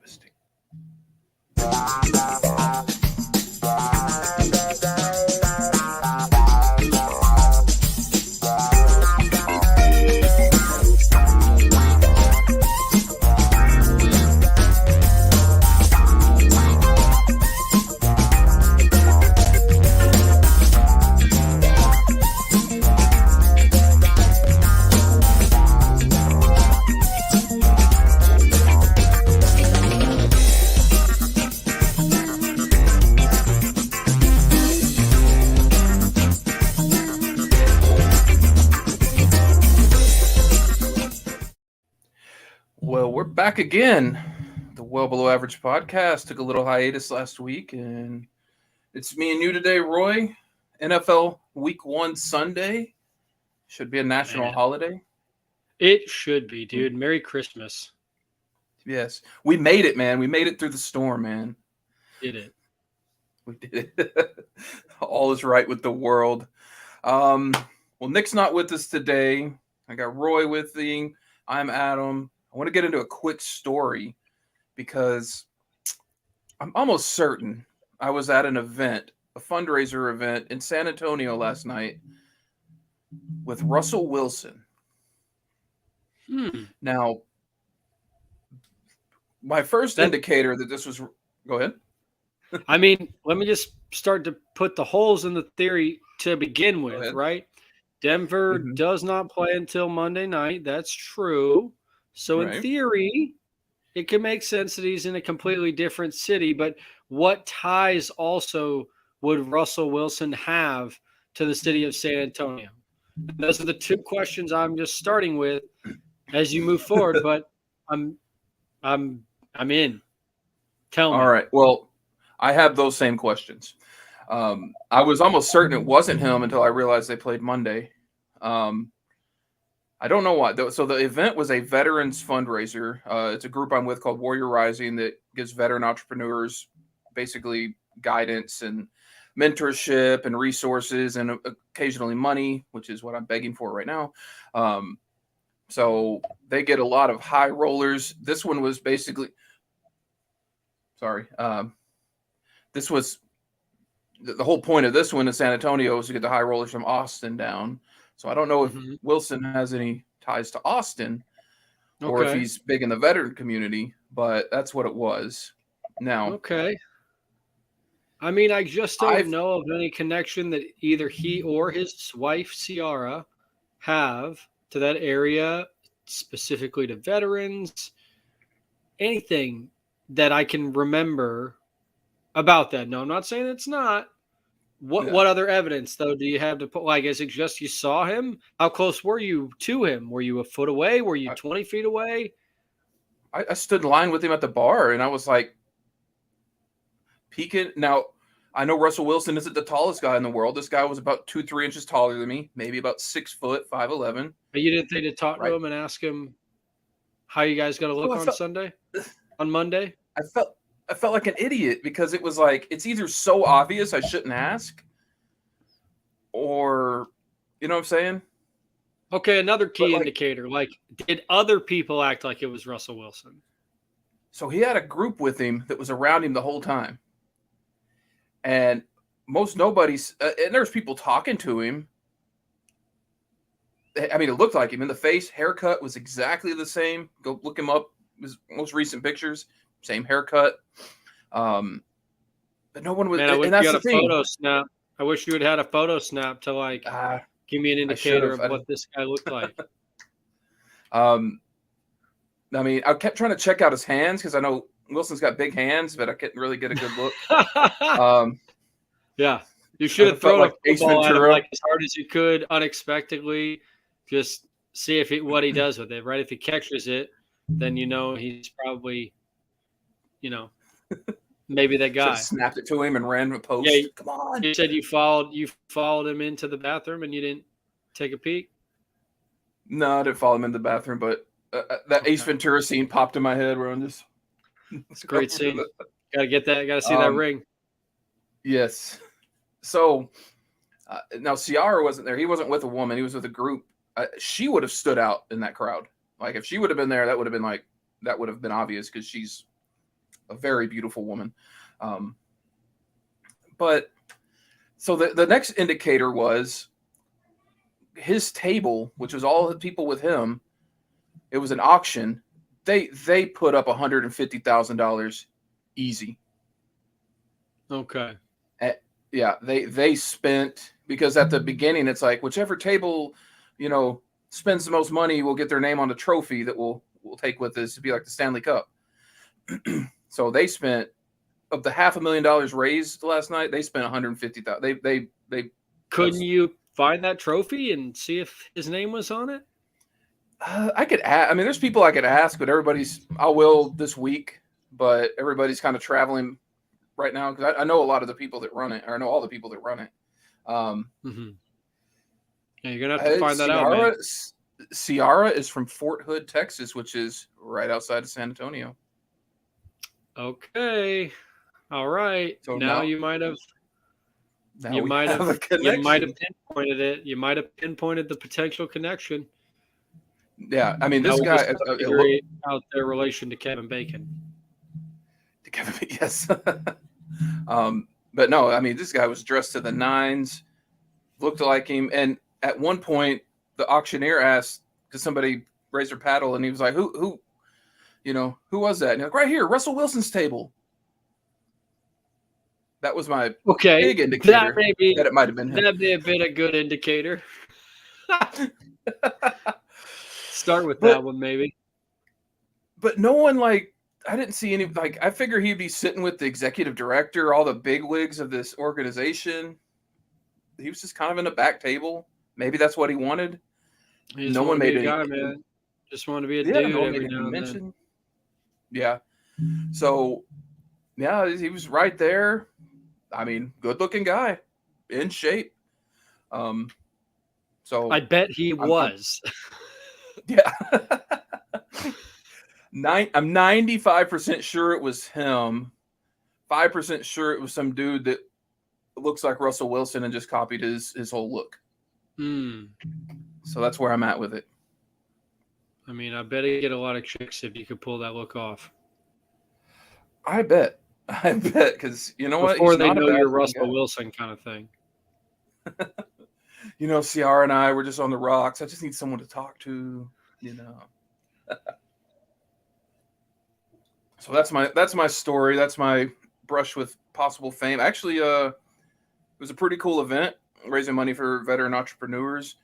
devastating. Well, we're back again. The Well Below Average podcast took a little hiatus last week, and it's me and you today, Roy. NFL Week 1 Sunday should be a national holiday. It should be, dude. Merry Christmas. Yes, we made it, man. We made it through the storm, man. Did it. We did it. All is right with the world. Well, Nick's not with us today. I got Roy with me. I'm Adam. I want to get into a quick story because I'm almost certain I was at an event, a fundraiser event in San Antonio last night with Russell Wilson. Now, my first indicator that this was – go ahead. I mean, let me just start to put the holes in the theory to begin with, right? Denver does not play until Monday night. That's true. So in theory, it can make sense that he's in a completely different city. But what ties also would Russell Wilson have to the city of San Antonio? And those are the two questions I'm just starting with as you move forward. But I'm in. Tell me. All right. Well, I have those same questions. I was almost certain it wasn't him until I realized they played Monday. I don't know why. So the event was a veterans fundraiser. It's a group I'm with called Warrior Rising that gives veteran entrepreneurs basically guidance and mentorship and resources and occasionally money, which is what I'm begging for right now. So they get a lot of high rollers. This one was basically this was the whole point of this one in San Antonio was to get the high rollers from Austin down. So I don't know if Wilson has any ties to Austin or if he's big in the veteran community, but that's what it was. Now, I mean, I just don't know of any connection that either he or his wife, Ciara, have to that area, specifically to veterans, anything that I can remember about that. No, I'm not saying it's not. What other evidence, though, do you have to put? Like, is it just you saw him? How close were you to him? Were you a foot away? Were you 20 feet away? I stood in line with him at the bar, and I was like peeking. Now, I know Russell Wilson isn't the tallest guy in the world. This guy was about 2-3 inches taller than me, maybe about 6 foot, 5'11". But you didn't think to talk to him and ask him how you guys got to look on Sunday, on Monday? I felt like an idiot because it was like, it's either so obvious I shouldn't ask or, you know what I'm saying? Okay, another key indicator. Like, did other people act like it was Russell Wilson? So he had a group with him that was around him the whole time. And nobody's, and there's people talking to him. I mean, it looked like him in the face. Haircut was exactly the same. Go look him up. His most recent pictures. Same haircut. But no one was. Man, I wish you had a photo snap. I wish you had had a photo snap to give me an indicator of what this guy looked like. I mean, I kept trying to check out his hands because I know Wilson's got big hands, but I couldn't really get a good look. Yeah, you should have thrown a football at him like as hard as you could, unexpectedly. Just see what he does with it. Right, if he catches it, then he's probably. Maybe that guy snapped it to him and ran a post. Yeah, come on. You said you followed him into the bathroom and you didn't take a peek. No, I didn't follow him in the bathroom, but that Ace Ventura scene popped in my head where I'm just. It's a great scene. Gotta get that. Gotta see that ring. Yes. So now Ciara wasn't there. He wasn't with a woman. He was with a group. She would have stood out in that crowd. Like if she would have been there, that would have been obvious because she's a very beautiful woman. But so the next indicator was his table, which was all the people with him. It was an auction. They put up $150,000 easy. Okay. Yeah, they spent, because at the beginning it's like whichever table, spends the most money will get their name on the trophy that we'll take with us to be like the Stanley Cup. So they spent, of the $500,000 raised last night, they spent 150,000. They couldn't you find that trophy and see if his name was on it? I could ask. I mean, there's people I could ask, but I will this week, but everybody's kind of traveling right now because I know a lot of the people that run it, or I know all the people that run it. Yeah, you're gonna have to find that out, man. Ciara is from Fort Hood, Texas, which is right outside of San Antonio. Okay, all right. So now you might have pinpointed it. You might have pinpointed the potential connection. Yeah, I mean, this guy out their relation to Kevin Bacon. Yes. But no, I mean, this guy was dressed to the nines, looked like him. And at one point, the auctioneer asked, because somebody raised their paddle, and he was like, who was that? And he's like, right here, Russell Wilson's table. That was my big indicator that it might have been him. That may have been a good indicator. Start with that one, maybe. But no one, I didn't see any, I figure he'd be sitting with the executive director, all the bigwigs of this organization. He was just kind of in the back table. Maybe that's what he wanted. No one made it. Man. Just wanted to be a dude every now and then. Yeah. So, yeah, he was right there. I mean, good-looking guy, in shape. So I bet he was. Yeah. I'm 95% sure it was him. 5% sure it was some dude that looks like Russell Wilson and just copied his whole look. So that's where I'm at with it. I mean, I bet he'd get a lot of chicks if you could pull that look off. I bet, because you know what? Before they know you're Russell Wilson kind of thing. Ciara and I were just on the rocks. I just need someone to talk to, So that's my story. That's my brush with possible fame. Actually, it was a pretty cool event, raising money for veteran entrepreneurs.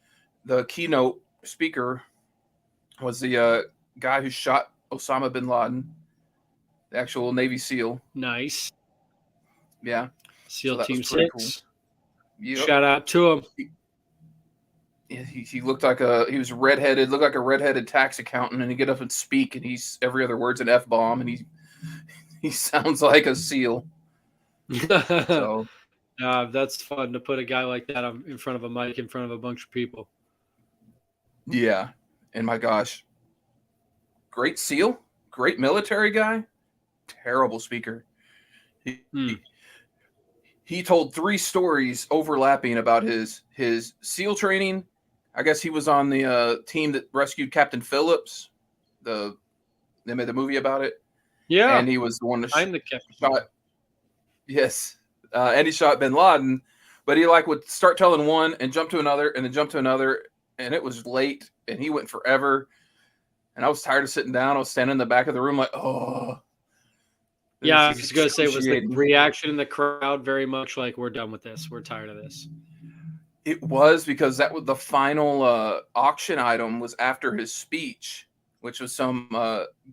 The keynote speaker was the guy who shot Osama bin Laden, the actual Navy SEAL. Nice. Yeah. SEAL Team 6. Cool. Yep. Shout out to him. He looked like he was redheaded, looked like a redheaded tax accountant, and he get up and speak, and every other word's an F-bomb, and he sounds like a SEAL. So that's fun to put a guy like that in front of a mic, in front of a bunch of people. Yeah. And my gosh, great SEAL, great military guy, terrible speaker. He told 3 stories overlapping about his SEAL training. I guess he was on the team that rescued Captain Phillips. They made the movie about it. Yeah. And he was the one that shot. Yes. And he shot bin Laden. But he would start telling one and jump to another and then jump to another. And it was late. And he went forever. And I was tired of sitting down. I was standing in the back of the room like, oh. Yeah, I was going to say, was the reaction in the crowd very much like, we're done with this. We're tired of this. It was, because that was the final auction item was after his speech, which was some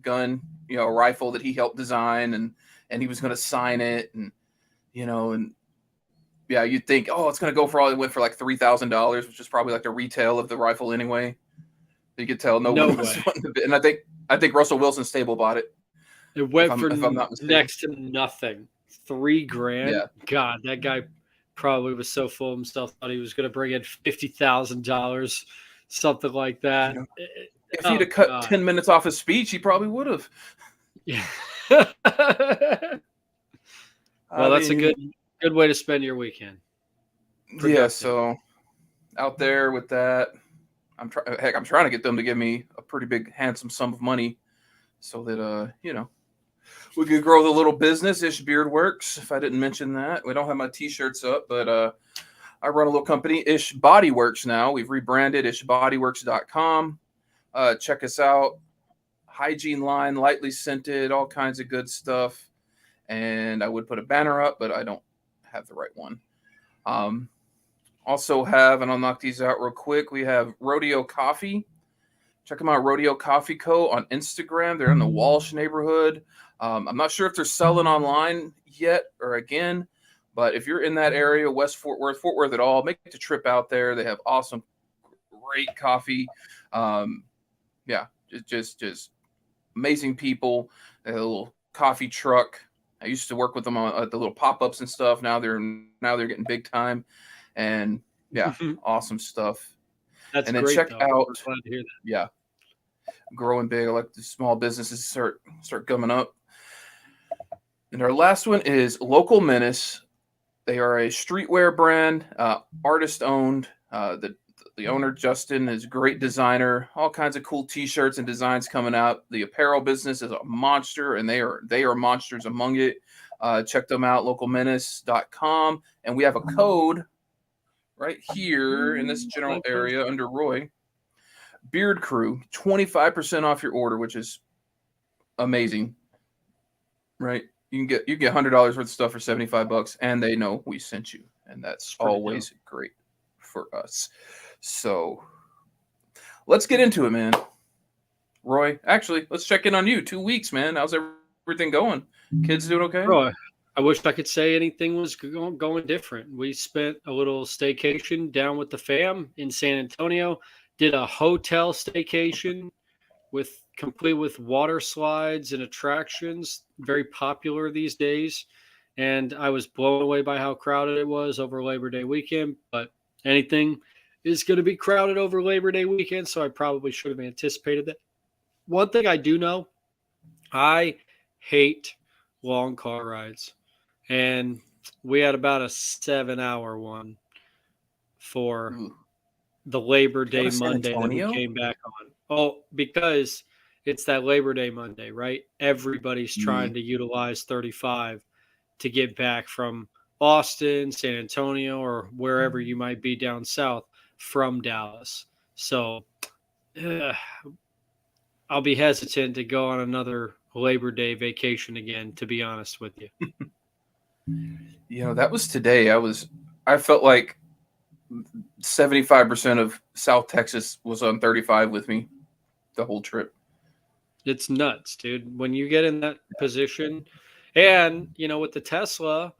gun, rifle that he helped design, and he was going to sign it, and yeah, you'd think, oh, it's going to go for all. It went for like $3,000, which is probably like the retail of the rifle anyway. You could tell no one was wanting to bid. And I think Russell Wilson's table bought it. It went for next to nothing. $3,000. Yeah. God, that guy probably was so full of himself, thought he was going to bring in $50,000, something like that. If he'd have cut 10 minutes off his speech, he probably would have. Yeah. Well, that's a good way to spend your weekend. Productive. Yeah. So out there with that, I'm trying to get them to give me a pretty big, handsome sum of money, so that We could grow the little business, Ish Beard Works. If I didn't mention that, we don't have my t-shirts up, but I run a little company, Ish Body Works now. We've rebranded ishbodyworks.com. Check us out. Hygiene line, lightly scented, all kinds of good stuff. And I would put a banner up, but I don't have the right one. Also have, and I'll knock these out real quick, we have Rodeo Coffee. Check them out, Rodeo Coffee Co. on Instagram. They're in the Walsh neighborhood. I'm not sure if they're selling online yet or again, but if you're in that area, West Fort Worth at all, make the trip out there. They have awesome, great coffee. Yeah, just amazing people. They have a little coffee truck. I used to work with them on the little pop-ups and stuff. Now they're getting big time, and yeah, awesome stuff. That's and then great, check though. out. I'm glad to hear that. Yeah, growing big. I like the small businesses start coming up. And our last one is Local Menace. They are a streetwear brand, artist owned. The owner, Justin, is a great designer. All kinds of cool T-shirts and designs coming out. The apparel business is a monster, and they are monsters among it. Check them out, localmenace.com. And we have a code right here in this general area under Roy. Beard Crew, 25% off your order, which is amazing. Right? You can get $100 worth of stuff for $75, and they know we sent you, and that's always great for us. So let's get into it, man. Roy, actually, let's check in on you. 2 weeks, man. How's everything going? Kids doing okay? Roy, I wish I could say anything was going different. We spent a little staycation down with the fam in San Antonio, did a hotel staycation complete with water slides and attractions, very popular these days. And I was blown away by how crowded it was over Labor Day weekend, but anything is going to be crowded over Labor Day weekend, so I probably should have anticipated that. One thing I do know, I hate long car rides. And we had about a 7-hour one for the Labor Day Monday that we came back on. Oh, because it's that Labor Day Monday, right? Everybody's trying to utilize 35 to get back from Austin, San Antonio, or wherever you might be down south from Dallas. So I'll be hesitant to go on another Labor Day vacation again, to be honest with you. That was today. I felt like 75% of South Texas was on 35 with me the whole trip. It's nuts, dude. When you get in that position, and with the Tesla,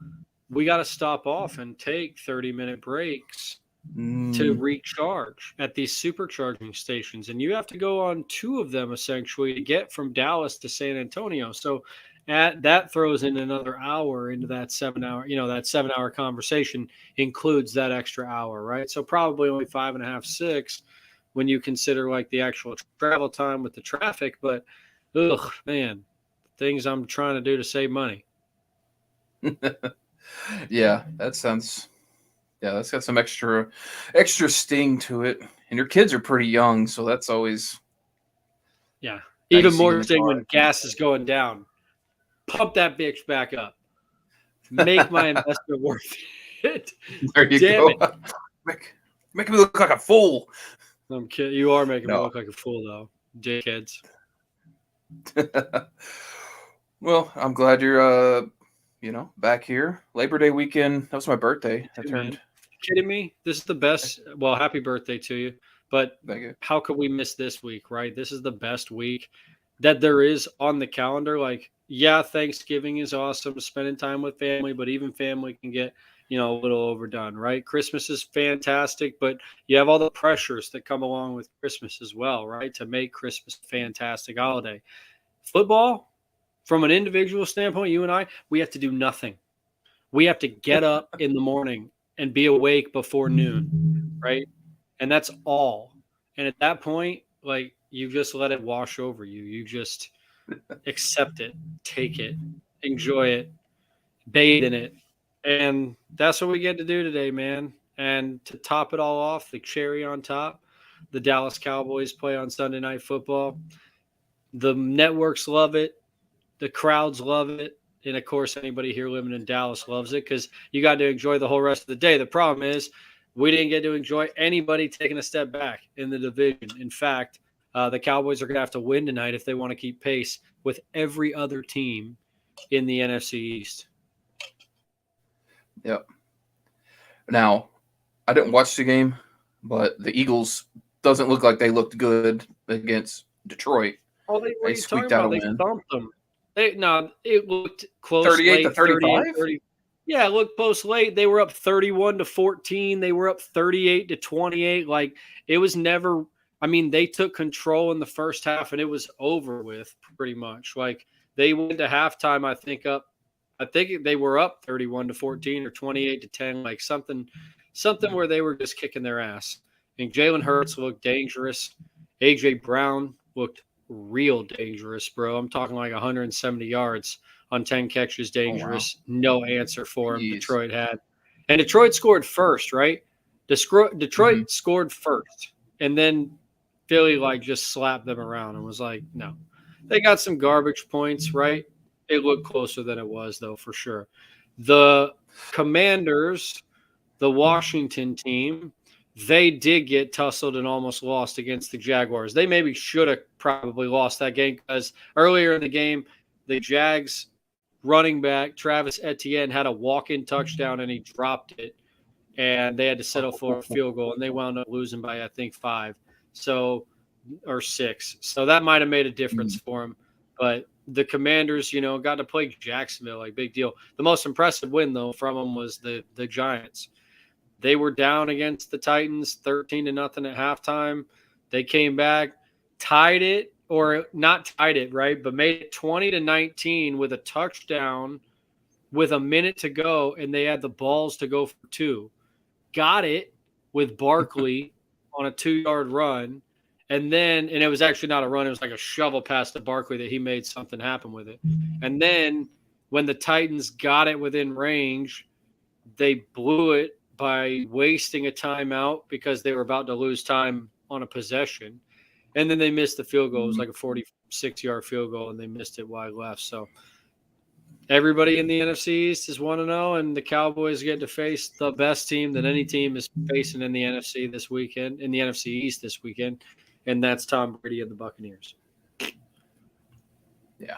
we got to stop off and take 30-minute breaks to recharge at these supercharging stations. And you have to go on 2 of them essentially to get from Dallas to San Antonio. So that throws in another hour into that 7-hour, that 7-hour conversation includes that extra hour, right? So probably only 5.5, 6 when you consider like the actual travel time with the traffic. But, man, things I'm trying to do to save money. Yeah, that's got some extra sting to it. And your kids are pretty young, so that's always even more sting when gas is going down. Pump that bitch back up. Make my investment worth it. There you go. Make me look like a fool. I'm kidding. You are making me look like a fool, though, dickheads. Well, I'm glad you're back here. Labor Day weekend. That was my birthday. I turned. You kidding me? This is the best. Well, happy birthday to you. But how could we miss this week, right? This is the best week that there is on the calendar. Like, yeah, Thanksgiving is awesome, spending time with family, but even family can get, a little overdone, right? Christmas is fantastic, but you have all the pressures that come along with Christmas as well, right? To make Christmas a fantastic holiday. Football, from an individual standpoint, you and I, we have to do nothing. We have to get up in the morning and be awake before noon, right? And that's all. And at that point, like, you just let it wash over you. You just accept it, take it, enjoy it, bathe in it. And that's what we get to do today, man. And to top it all off, the cherry on top, the Dallas Cowboys play on Sunday Night Football. The networks love it. The crowds love it. And, of course, anybody here living in Dallas loves it because you got to enjoy the whole rest of the day. The problem is we didn't get to enjoy anybody taking a step back in the division. In fact, the Cowboys are going to have to win tonight if they want to keep pace with every other team in the NFC East. Yep. Now, I didn't watch the game, but the Eagles doesn't look like they looked good against Detroit. Oh, they squeaked out a win. They thumped them. It looked close. 38 to 35? Yeah, it looked close late. They were up 31-14. They were up 38-28. Like, it was never – I mean, they took control in the first half, and it was over with pretty much. Like, they went to halftime, I think they were up 31-14 or 28-10, like something where they were just kicking their ass. And Jalen Hurts looked dangerous. A.J. Brown looked real dangerous, bro. I'm talking like 170 yards on 10 catches, dangerous. Oh, wow. No answer for him. Jeez. Detroit had. And Detroit scored first, right? Detroit scored first. And then Philly, like, just slapped them around and was like, no. They got some garbage points, right? It looked closer than it was, though, for sure. The Commanders, the Washington team, they did get tussled and almost lost against the Jaguars. They maybe should have probably lost that game because earlier in the game, the Jags running back, Travis Etienne, had a walk-in touchdown and he dropped it, and they had to settle for a field goal, and they wound up losing by, I think, 5 or 6. So that might have made a difference for them. But the Commanders, got to play Jacksonville, like, big deal. The most impressive win, though, from them was the Giants. They were down against the Titans 13-0 at halftime. They came back, tied it, or not tied it, right, but made it 20-19 with a touchdown with a minute to go, and they had the balls to go for 2. Got it with Barkley on a 2-yard run. And it was actually not a run. It was like a shovel pass to Barkley that he made something happen with it. And then when the Titans got it within range, they blew it by wasting a timeout because they were about to lose time on a possession. And then they missed the field goal. It was like a 46-yard field goal, and they missed it wide left. So everybody in the NFC East is 1-0, and the Cowboys get to face the best team that any team is facing in the NFC this weekend, in the NFC East this weekend. And that's Tom Brady and the Buccaneers. Yeah,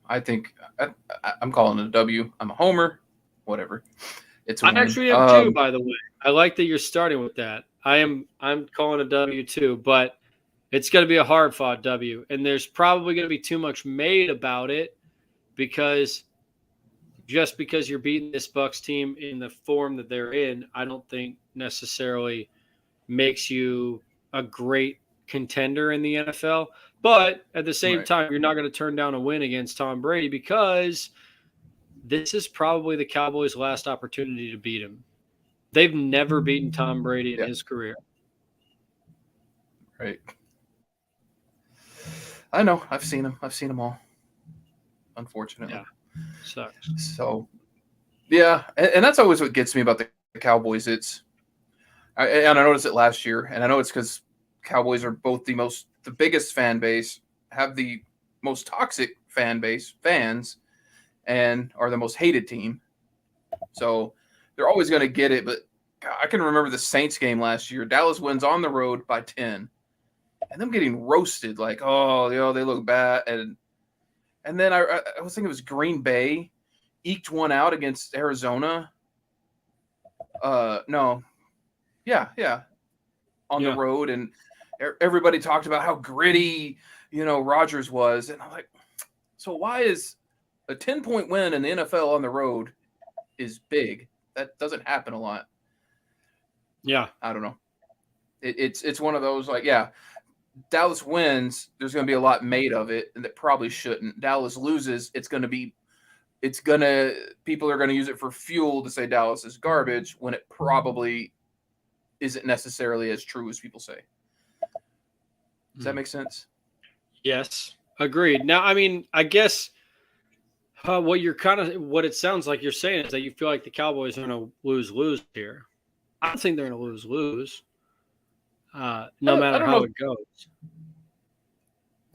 I think I'm calling it a W. I'm a homer, whatever. I actually am too, by the way. I like that you're starting with that. I'm calling a W too, but it's going to be a hard-fought W. And there's probably going to be too much made about it because you're beating this Bucs team in the form that they're in, I don't think necessarily makes you a great contender in the NFL. But at the same time, you're not going to turn down a win against Tom Brady because this is probably the Cowboys' last opportunity to beat him. They've never beaten Tom Brady in his career. Right. I know. I've seen them all. Unfortunately. Yeah. Sucks. So, yeah. And that's always what gets me about the Cowboys. I noticed it last year, and I know it's because Cowboys are both the biggest fan base, have the most toxic fans, and are the most hated team. So they're always going to get it. But God, I can remember the Saints game last year. Dallas wins on the road by 10, and them getting roasted like, oh, they look bad. And then I was thinking it was Green Bay eked one out against Arizona. No. Yeah. On the road, and everybody talked about how gritty, Rodgers was. And I'm like, so why is a 10-point win in the NFL on the road is big? That doesn't happen a lot. Yeah. I don't know. It's one of those, like, yeah, Dallas wins, there's going to be a lot made of it, and that probably shouldn't. Dallas loses, people are going to use it for fuel to say Dallas is garbage when it probably isn't necessarily as true as people say. Does that make sense? Yes, agreed. Now, I mean, I guess what it sounds like you're saying is that you feel like the Cowboys are going to lose here. I don't think they're going to lose. No matter how it goes.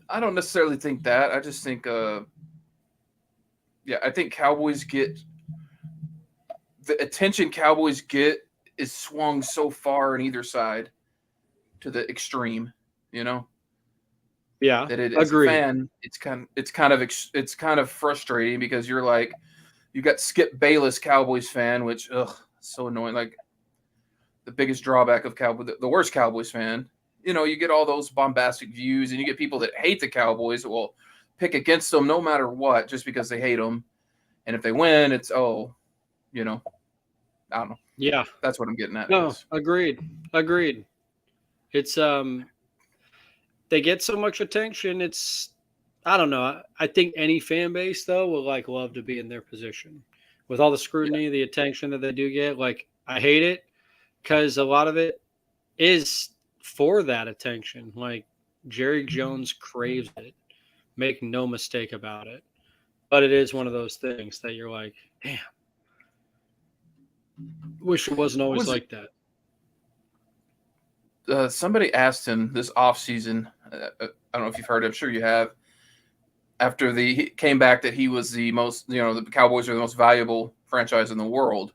I don't necessarily think that. I just think Yeah, I think Cowboys get the attention Cowboys get is swung so far on either side to the extreme, you know, Yeah, that it as a agreed. fan, it's kind of frustrating because you're like you got Skip Bayless Cowboys fan, which so annoying. Like the biggest drawback of Cowboy, the worst Cowboys fan. You know, you get all those bombastic views, and you get people that hate the Cowboys that will pick against them no matter what, just because they hate them. And if they win, it's you know, I don't know. Yeah. That's what I'm getting at. I No, guess. agreed. It's they get so much attention. It's I don't know. I think any fan base though would like love to be in their position with all the Yeah. scrutiny, the attention that they do get. Like I hate it because a lot of it is for that attention. Like Jerry Jones craves it. Make no mistake about it. But it is one of those things that you're like, damn, wish it wasn't What always was it? like that. Somebody asked him this off season. I don't know if you've heard. I'm sure you have. After he came back, that he was the most. You know, the Cowboys are the most valuable franchise in the world.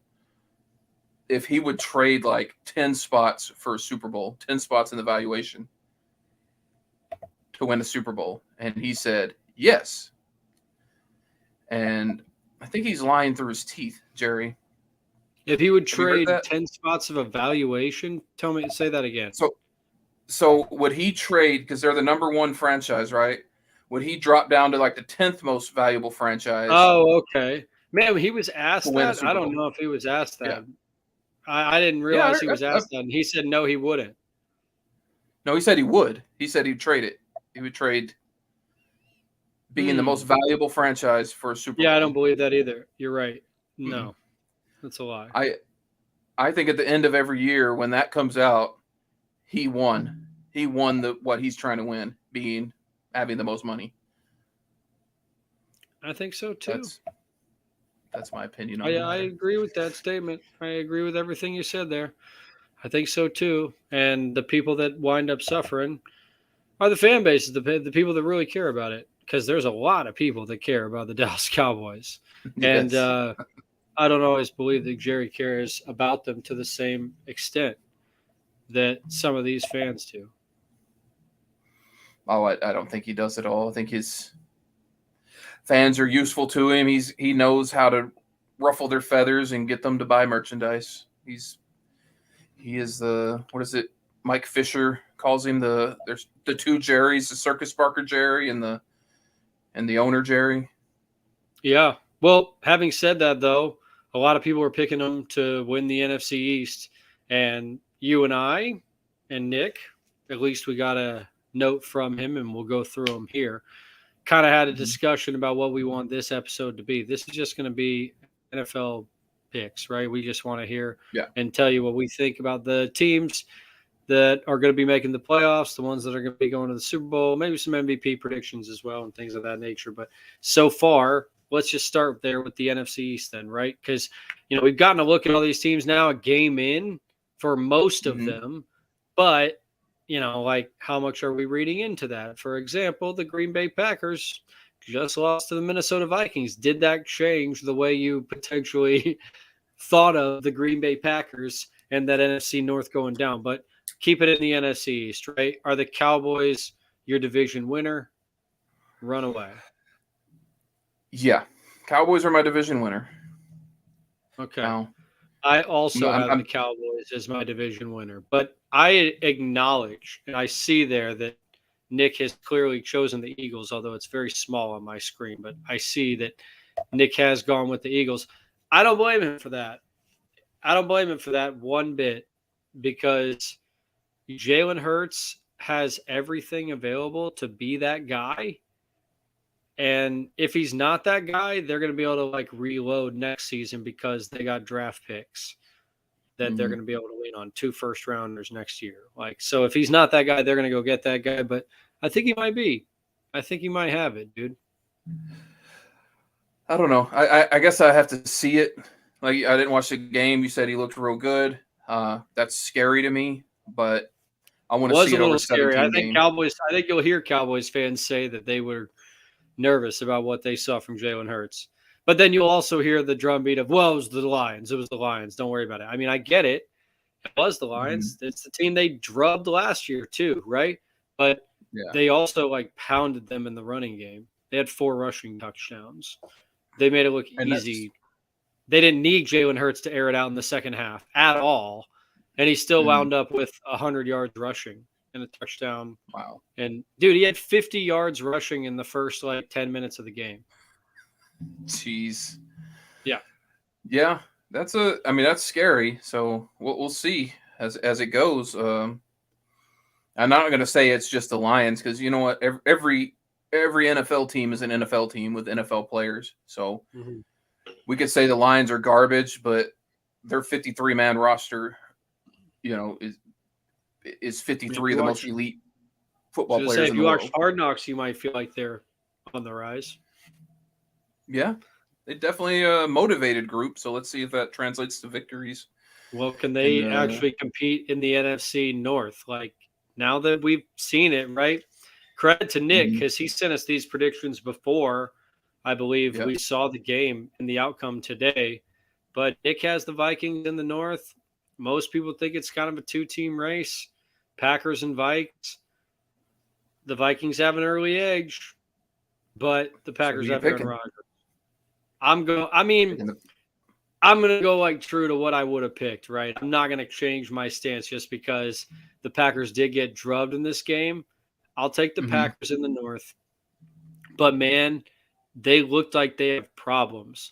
If he would trade like 10 spots for a Super Bowl, 10 spots in the valuation to win a Super Bowl, and he said yes. And I think he's lying through his teeth, Jerry. If he would Have you heard trade that? 10 spots of evaluation, say that again. So would he trade, because they're the number one franchise, right? Would he drop down to like the 10th most valuable franchise Oh, okay. Man, he was to asked win a that. I Super don't Bowl? know if he was asked Yeah. that. I didn't Yeah. realize he was asked that. And he said no, he wouldn't. No, he said he would. He said he'd trade it. He would trade being the most valuable franchise for a Super Yeah, I don't Bowl. believe that either. You're right. Mm-mm. No, that's a lie. I think at the end of every year when that comes out, he won. He won what he's trying to win, being having the most money. I think so too. That's my opinion on I it. agree with that statement. I agree with everything you said there. I think so too. And the people that wind up suffering are the fan bases, the people that really care about it. Because there's a lot of people that care about the Dallas Cowboys. Yes. And I don't always believe that Jerry cares about them to the same extent that some of these fans do. Oh, I don't think he does at all. I think his fans are useful to him. He knows how to ruffle their feathers and get them to buy merchandise. He is the, what is it? Mike Fisher calls him there's the two Jerrys, the Circus Barker Jerry and the owner Jerry. Yeah. Well, having said that, though, a lot of people are picking them to win the NFC East. And you and I and Nick, at least we got a note from him, and we'll go through them here. Kind of had a discussion about what we want this episode to be. This is just going to be NFL picks, right? We just want to hear and tell you what we think about the teams that are going to be making the playoffs, the ones that are going to be going to the Super Bowl, maybe some MVP predictions as well and things of that nature. But so far, let's just start there with the NFC East then, right? Because, we've gotten a look at all these teams now, a game in for most of them. But, like how much are we reading into that? For example, the Green Bay Packers just lost to the Minnesota Vikings. Did that change the way you potentially thought of the Green Bay Packers and that NFC North going down? But keep it in the NFC East, right? Are the Cowboys your division winner? Run away. Yeah. Cowboys are my division winner. Okay. Now, I also have the Cowboys as my division winner, but I acknowledge and I see there that Nick has clearly chosen the Eagles, although it's very small on my screen, but I see that Nick has gone with the Eagles. I don't blame him for that. I don't blame him for that one bit, because Jalen Hurts has everything available to be that guy. And if he's not that guy, they're going to be able to reload next season because they got draft picks that they're going to be able to lean on, 2 first-rounders next year. So if he's not that guy, they're going to go get that guy. But I think he might be. I think he might have it, dude. I don't know. I guess I have to see it. I didn't watch the game. You said he looked real good. That's scary to me, but I want to see it over 17 games. I think you'll hear Cowboys fans say that they were nervous about what they saw from Jalen Hurts. But then you'll also hear the drumbeat of, well, it was the Lions. It was the Lions. Don't worry about it. I mean, I get it. It was the Lions. Mm-hmm. It's the team they drubbed last year too, right? But they also like pounded them in the running game. They had 4 rushing touchdowns. They made it look easy. They didn't need Jalen Hurts to air it out in the second half at all. And he still wound up with 100 yards rushing and a touchdown. Wow. And, dude, he had 50 yards rushing in the first, 10 minutes of the game. Jeez. Yeah. Yeah. That's scary. So we'll see as it goes. I'm not going to say it's just the Lions because you know what? Every NFL team is an NFL team with NFL players. So we could say the Lions are garbage, but their 53-man roster, is 53 of the most elite football players in the world. If you watch Hard Knocks, you might feel like they're on the rise. Yeah, they definitely a motivated group. So let's see if that translates to victories. Well, can they actually compete in the NFC North? Like now that we've seen it, right? Credit to Nick because he sent us these predictions before. I believe we saw the game and the outcome today. But Nick has the Vikings in the North. Most people think it's kind of a 2-team race. Packers and Vikes. The Vikings have an early edge, but the Packers have Aaron Rodgers. I'm going to go like true to what I would have picked, right? I'm not going to change my stance just because the Packers did get drubbed in this game. I'll take the Packers in the North. But, man, they looked like they have problems.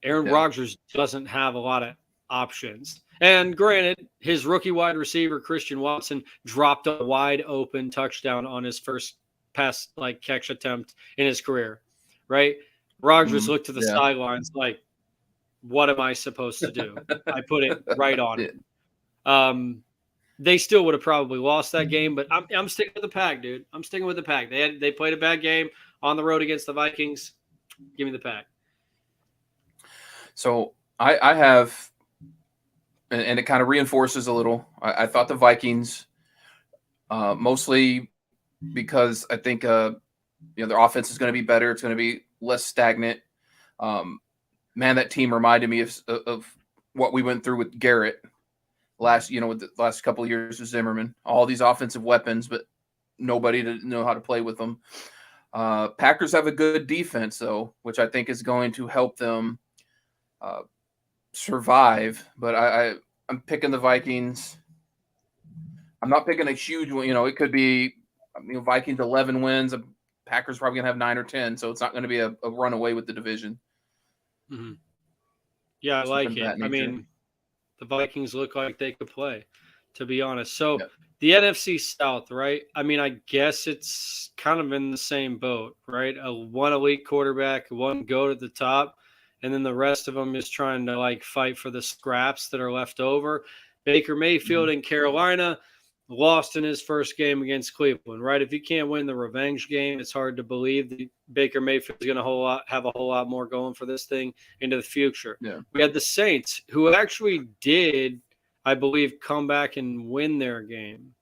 Aaron Rodgers doesn't have a lot of options. And granted, his rookie wide receiver, Christian Watson, dropped a wide open touchdown on his first pass catch attempt in his career, right? Rodgers looked to the sidelines like, what am I supposed to do? I put it right on it. They still would have probably lost that game, but I'm sticking with the Pack, dude. I'm sticking with the Pack. They played a bad game on the road against the Vikings. Give me the Pack. So I have, and it kind of reinforces a little. I thought the Vikings, mostly because I think their offense is going to be better. It's going to be less stagnant. Man, that team reminded me of what we went through with Garrett with the last couple of years of Zimmerman. All these offensive weapons, but nobody to know how to play with them. Packers have a good defense, though, which I think is going to help them survive. But I'm picking the Vikings. I'm not picking a huge one. It could be Vikings 11 wins. Packers probably gonna have 9 or 10, so it's not going to be a runaway with the division. Mm-hmm. Yeah, I like it. I mean, the Vikings look like they could play, to be honest. So the NFC South, right? I mean, I guess it's kind of in the same boat, right? One elite quarterback, one goat at the top, and then the rest of them is trying to fight for the scraps that are left over. Baker Mayfield in Carolina lost in his first game against Cleveland, right? If you can't win the revenge game, it's hard to believe that Baker Mayfield is going to have a whole lot more going for this thing into the future. Yeah. We had the Saints, who actually did, I believe, come back and win their game.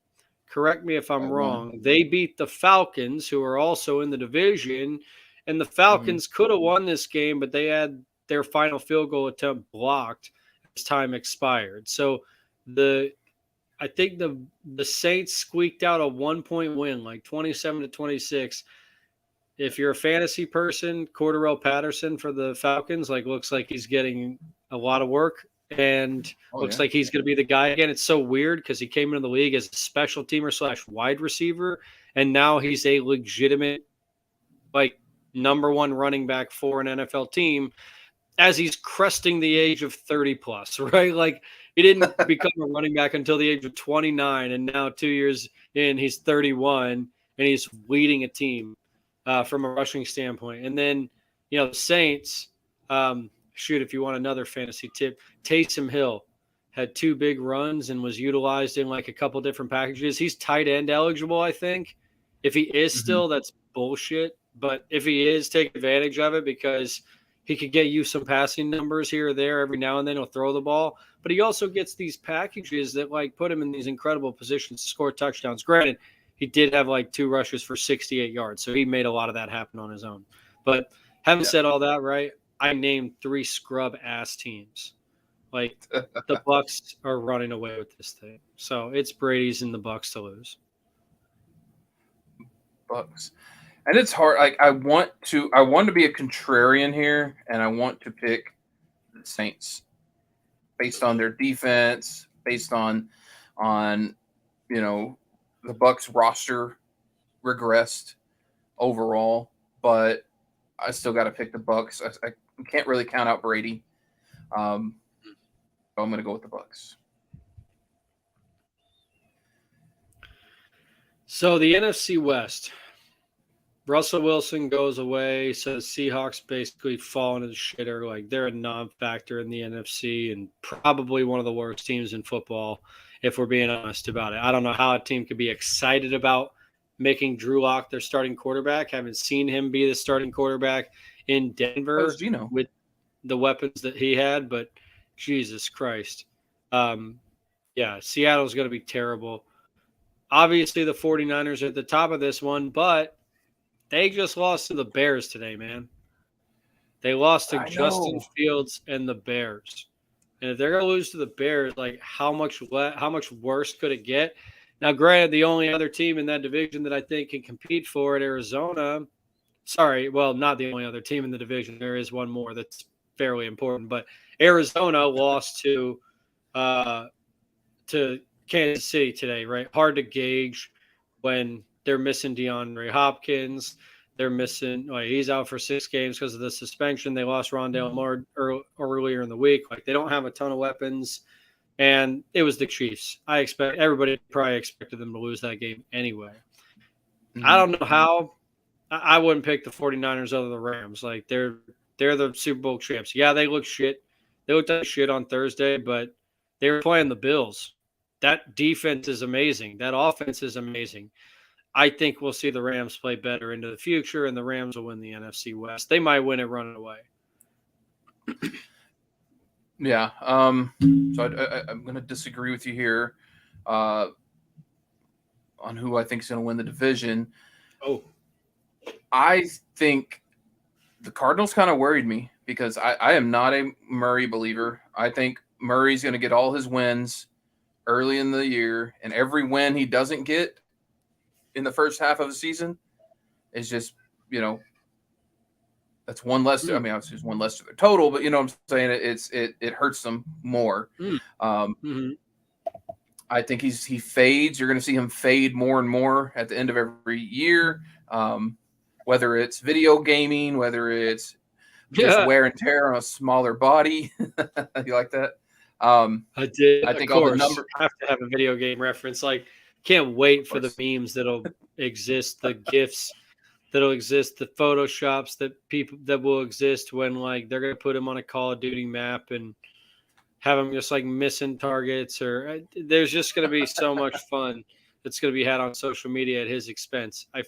Correct me if I'm wrong. They beat the Falcons, who are also in the division, and the Falcons could have won this game, but they had their final field goal attempt blocked as time expired. So I think the Saints squeaked out a 1-point win, 27-26. If you're a fantasy person, Cordarrelle Patterson for the Falcons, looks like he's getting a lot of work and looks like he's going to be the guy again. It's so weird because he came into the league as a special teamer / wide receiver, and now he's a legitimate, number one running back for an NFL team as he's cresting the age of 30 plus, right? He didn't become a running back until the age of 29, and now 2 years in, he's 31, and he's leading a team from a rushing standpoint. And then, the Saints, if you want another fantasy tip, Taysom Hill had 2 big runs and was utilized in a couple different packages. He's tight end eligible, I think. If he is still, that's bullshit. But if he is, take advantage of it because he could get you some passing numbers here or there. Every now and then he'll throw the ball. But he also gets these packages that put him in these incredible positions to score touchdowns. Granted, he did have 2 rushes for 68 yards. So he made a lot of that happen on his own. But Having said all that, right? I named 3 scrub ass teams. Like the Bucks are running away with this thing. So it's Brady's and the Bucks to lose. Bucks. And it's hard. Like I want to be a contrarian here, and I want to pick the Saints based on their defense, based on the Bucks roster regressed overall, but I still got to pick the Bucks. I can't really count out Brady. So I'm going to go with the Bucks. So the NFC West. Russell Wilson goes away, so the Seahawks basically fall into the shitter. Like they're a non-factor in the NFC and probably one of the worst teams in football, if we're being honest about it. I don't know how a team could be excited about making Drew Lock their starting quarterback. Haven't seen him be the starting quarterback in Denver with the weapons that he had, but Jesus Christ. Yeah, Seattle's going to be terrible. Obviously, the 49ers are at the top of this one, but they just lost to the Bears today, man. They lost to Justin Fields and the Bears. And if they're going to lose to the Bears, like how much worse could it get? Now, granted, the only other team in that division that I think can compete for it, Arizona. Sorry, well, not the only other team in the division. There is one more that's fairly important, but Arizona lost to Kansas City today, right? Hard to gauge when they're missing DeAndre Hopkins. They're missing he's out for 6 games because of the suspension. They lost Rondale Moore earlier in the week. Like they don't have a ton of weapons. And it was the Chiefs. Everybody probably expected them to lose that game anyway. Mm-hmm. I don't know how. I wouldn't pick the 49ers over the Rams. Like they're the Super Bowl champs. Yeah, they look shit. They looked like shit on Thursday, but they were playing the Bills. That defense is amazing. That offense is amazing. I think we'll see the Rams play better into the future, and the Rams will win the NFC West. They might win it running away. Yeah. So I'm going to disagree with you here on who I think is going to win the division. Oh. I think the Cardinals kind of worried me because I am not a Murray believer. I think Murray's going to get all his wins early in the year, and every win he doesn't get in the first half of the season is just, that's one less. I mean, obviously, it's one less to the total, but you know what I'm saying? It hurts them more. I think he fades. You're going to see him fade more and more at the end of every year, whether it's video gaming, whether it's just wear and tear on a smaller body. You like that? I did. I think all the numbers have to have a video game reference. Like, can't wait for the memes that'll exist, the GIFs that'll exist, the Photoshops that will exist when like they're gonna put him on a Call of Duty map and have him just like missing targets, or there's just gonna be so much fun that's gonna be had on social media at his expense. I'd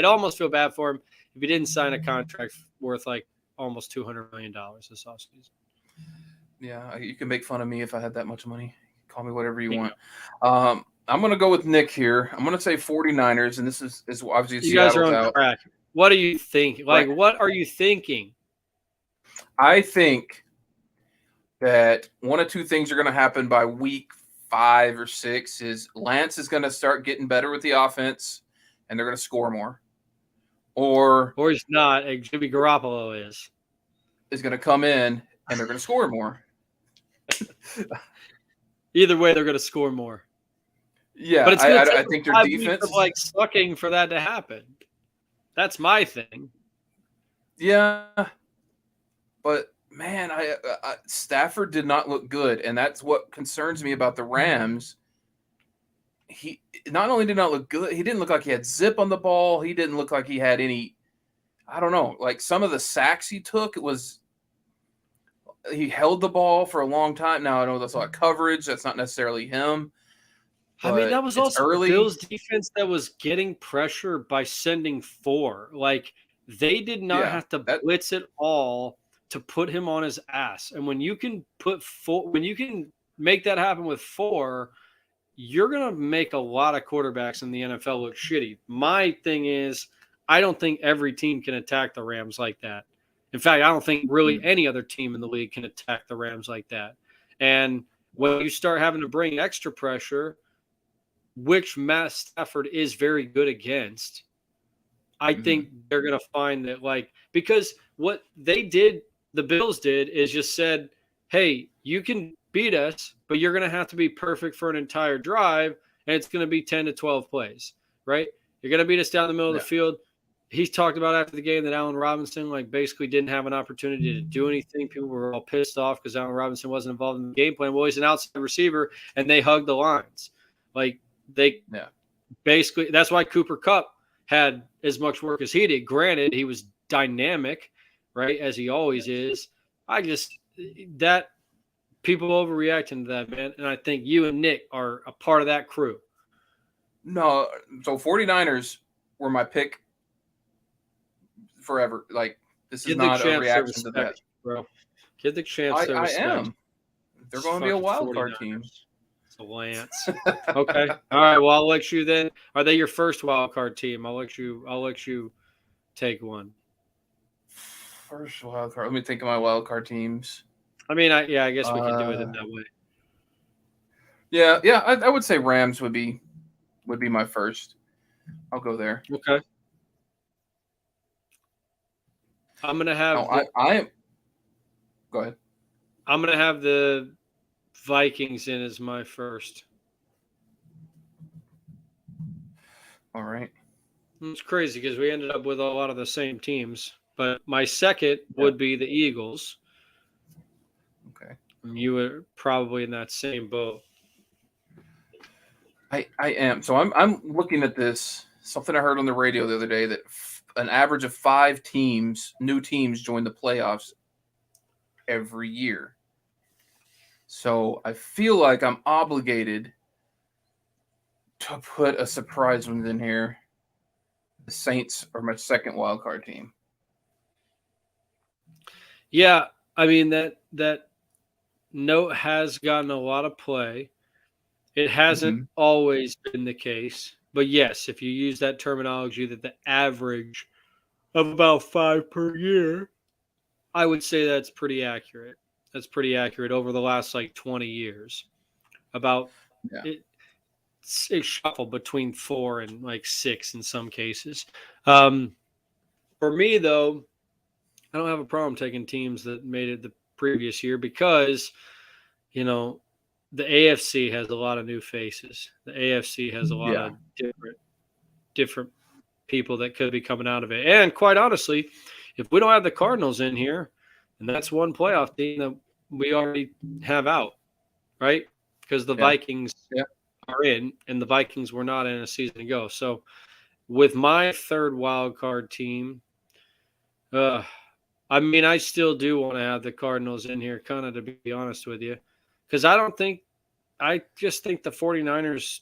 almost feel bad for him if he didn't sign a contract worth like almost $200 million this offseason. Yeah, you can make fun of me if I had that much money. Call me whatever you want. I'm going to go with Nick here. I'm going to say 49ers, and this is obviously you guys are on track. What do you think? Like, what are you thinking? I think that one of two things are going to happen by week 5 or 6 is Lance is going to start getting better with the offense, and they're going to score more. Or he's not. Jimmy Garoppolo is going to come in, and they're going to score more. Either way, they're going to score more. Yeah, but it's I think their defense is like sucking for that to happen. That's my thing. Yeah, but man, Stafford did not look good, and that's what concerns me about the Rams. He not only did not look good, he didn't look like he had zip on the ball. He didn't look like he had any. I don't know, like some of the sacks he took, he held the ball for a long time. Now I know that's a lot of coverage. That's not necessarily him. I mean, that was also the Bills' defense that was getting pressure by sending 4. Like, they did not have to blitz it all to put him on his ass. And when you can make that happen with 4, you're going to make a lot of quarterbacks in the NFL look shitty. My thing is, I don't think every team can attack the Rams like that. In fact, I don't think really any other team in the league can attack the Rams like that. And when you start having to bring extra pressure, which Matt Stafford is very good against, I think they're going to find that, like, because what they did, the Bills did, is just said, hey, you can beat us, but you're going to have to be perfect for an entire drive, and it's going to be 10 to 12 plays, right? You're going to beat us down the middle of the field. He's talked about after the game that Allen Robinson, like, basically didn't have an opportunity to do anything. People were all pissed off because Allen Robinson wasn't involved in the game plan. Well, he's an outside receiver, and they hugged the lines. Like, they basically – that's why Cooper Kupp had as much work as he did. Granted, he was dynamic, right, as he always is. I just – that – people overreacting to that, man. And I think you and Nick are a part of that crew. No, so 49ers were my pick forever. Like, this is not a reaction to that. Bro. Give the champs their respect. I am. They're going to be a wild card team. It's a Lance. Okay. All right. Well, I'll let you then. Are they your first wild card team? I'll let you take one. First wild card. Let me think of my wild card teams. I mean, I guess we can do it in that way. Yeah. I would say Rams would be my first. I'll go there. Okay. I'm gonna have. I am. Go ahead. I'm gonna have the Vikings in as my first. All right. It's crazy because we ended up with a lot of the same teams, but my second would be the Eagles. Okay. You were probably in that same boat. I am. So I'm looking at this. Something I heard on the radio the other day that an average of 5 new teams join the playoffs every year. So I feel like I'm obligated to put a surprise one in here. The Saints are my second wild card team. Yeah, I mean that note has gotten a lot of play. It hasn't always been the case. But yes, if you use that terminology that the average of about 5 per year, I would say that's pretty accurate. That's pretty accurate over the last 20 years. About it shuffled between 4 and 6 in some cases. For me, though, I don't have a problem taking teams that made it the previous year because, the AFC has a lot of new faces. The AFC has a lot of different people that could be coming out of it. And quite honestly, if we don't have the Cardinals in here, and that's one playoff team that we already have out, right? Because the Vikings are in, and the Vikings were not in a season ago. So with my third wild card team, I still do want to have the Cardinals in here, kind of to be honest with you. Because I just think the 49ers,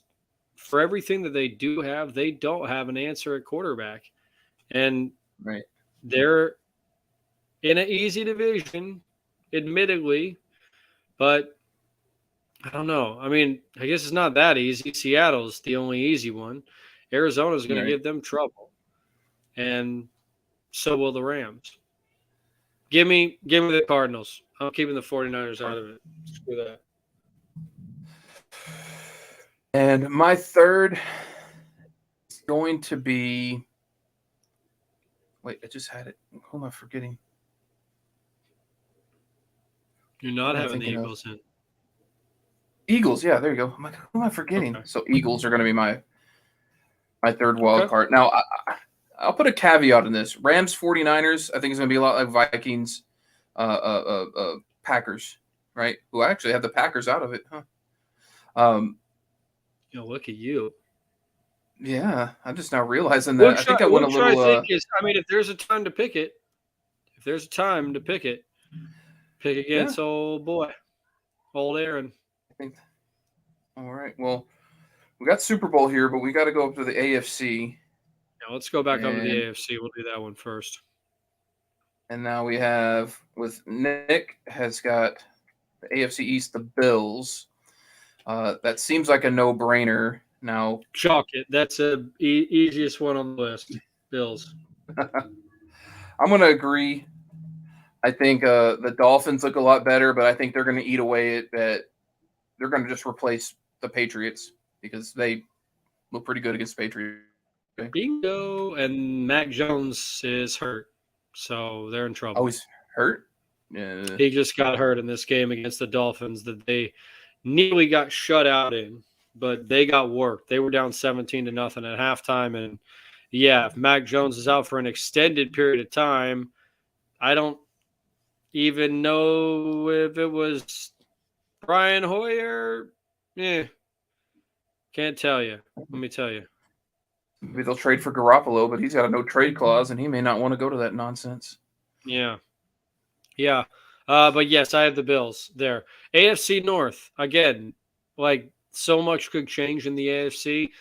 for everything that they do have, they don't have an answer at quarterback. And they're in an easy division, admittedly, but I don't know. I mean, I guess it's not that easy. Seattle's the only easy one. Arizona's going to give them trouble. And so will the Rams. Give me the Cardinals. I'm keeping the 49ers out of it. Screw that. And my third is going to be – wait, I just had it. Who am I forgetting? You're not having the Eagles in. Eagles, yeah, there you go. I'm like, who am I forgetting? Okay. So Eagles are going to be my third wild card. Now, I'll put a caveat in this. Rams, 49ers, I think it's going to be a lot like Vikings, Packers, right? Who actually have the Packers out of it, huh? Look at you. Yeah, I'm just now realizing that. I think I went a little. If there's a time to pick it, pick against old boy, old Aaron. I think. All right. Well, we got Super Bowl here, but we got to go up to the AFC. Yeah, let's go back over to the AFC. We'll do that one first. And now we have, with Nick, has got the AFC East, the Bills. That seems like a no-brainer now. Chalk it. That's the easiest one on the list. Bills. I'm going to agree. I think the Dolphins look a lot better, but I think they're going to eat away at they're going to just replace the Patriots because they look pretty good against the Patriots. Bingo. And Mac Jones is hurt, so they're in trouble. Oh, he's hurt? Yeah. He just got hurt in this game against the Dolphins that they nearly got shut out in, but they got worked. They were down 17-0 at halftime, and yeah, if Mac Jones is out for an extended period of time, I don't even know if it was Brian Hoyer. Can't tell you. Let me tell you. Maybe they'll trade for Garoppolo, but he's got a no trade clause, and he may not want to go to that nonsense. Yeah. But yes, I have the Bills there. AFC North, again, like so much could change in the AFC.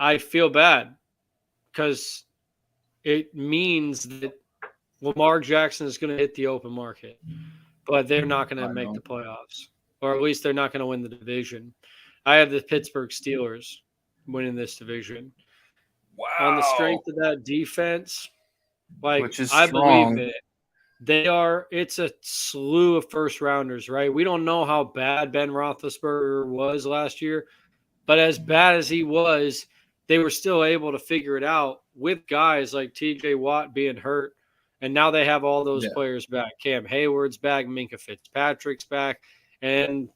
I feel bad because it means that Lamar Jackson is going to hit the open market, but they're not going to make the playoffs, or at least they're not going to win the division. I have the Pittsburgh Steelers winning this division. Wow. On the strength of that defense, which is I strong. believe it. It's a slew of first rounders, right? We don't know how bad Ben Roethlisberger was last year, but as bad as he was, they were still able to figure it out with guys like TJ Watt being hurt. And now they have all those players back. Cam Hayward's back, Minka Fitzpatrick's back. And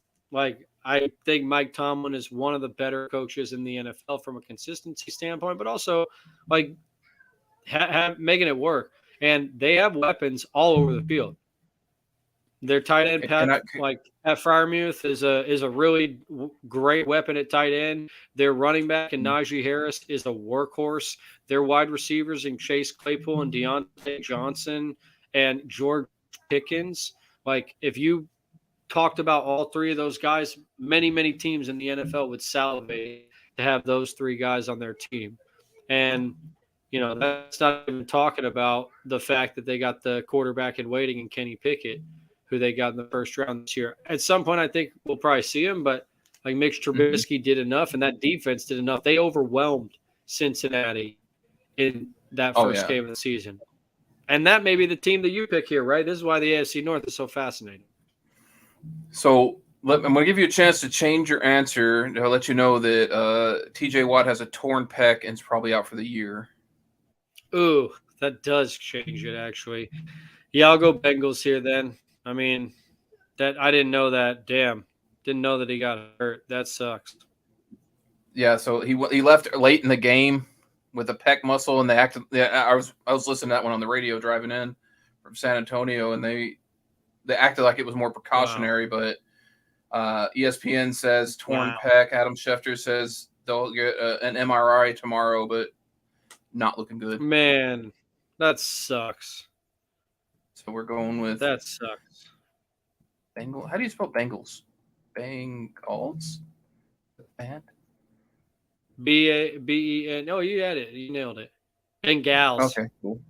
I think Mike Tomlin is one of the better coaches in the NFL from a consistency standpoint, but also making it work. And they have weapons all over the field. Their tight end, Pat Freiermuth, is a really great weapon at tight end. Their running back and Najee Harris is a workhorse. Their wide receivers in Chase Claypool and Deontay Johnson and George Pickens. If you talked about all three of those guys, many teams in the NFL would salivate to have those three guys on their team. And that's not even talking about the fact that they got the quarterback in waiting in Kenny Pickett, who they got in the first round this year. At some point, I think we'll probably see him, but Mitch Trubisky did enough, and that defense did enough. They overwhelmed Cincinnati in that first game of the season. And that may be the team that you pick here, right? This is why the AFC North is so fascinating. So I'm going to give you a chance to change your answer. I'll let you know that TJ Watt has a torn pec and is probably out for the year. Ooh, that does change it, actually. Yeah, I'll go Bengals here then. I mean, that I didn't know that. Damn, didn't know that he got hurt. That sucks. Yeah, so he left late in the game with a pec muscle, and they acted. Yeah, I was listening to that one on the radio driving in from San Antonio, and they acted like it was more precautionary. Wow. But ESPN says torn pec. Adam Schefter says they'll get an MRI tomorrow, but not looking good. Man, that sucks. So we're going with that sucks. Bengal. How do you spell Bengals? Bengals? Band? B-A-B-E-N. Oh, you had it. You nailed it. Bengals. Okay, cool.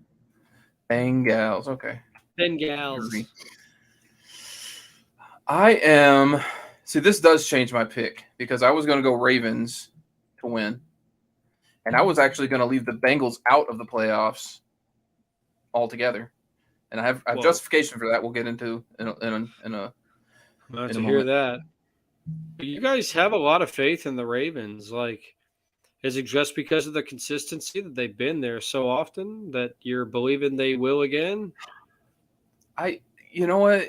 Bengals. Okay. Bengals. See, this does change my pick because I was going to go Ravens to win. And I was actually going to leave the Bengals out of the playoffs altogether. And I have justification for that. We'll get into in a. Glad to hear that. But you guys have a lot of faith in the Ravens. Is it just because of the consistency that they've been there so often that you're believing they will again? You know what?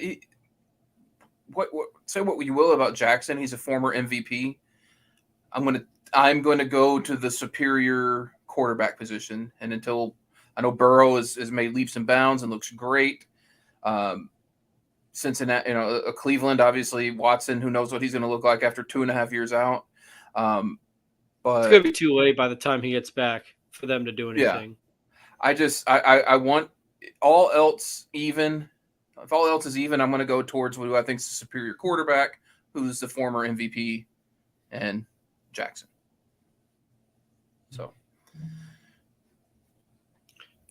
What say what you will about Jackson? He's a former MVP. I'm going to go to the superior quarterback position, and until I know Burrow has made leaps and bounds and looks great. Cincinnati, Cleveland, obviously Watson, who knows what he's going to look like after 2.5 years out. But it's going to be too late by the time he gets back for them to do anything. Yeah. I want all else even. If all else is even, I'm going to go towards who I think is the superior quarterback, who's the former MVP, and Jackson. So.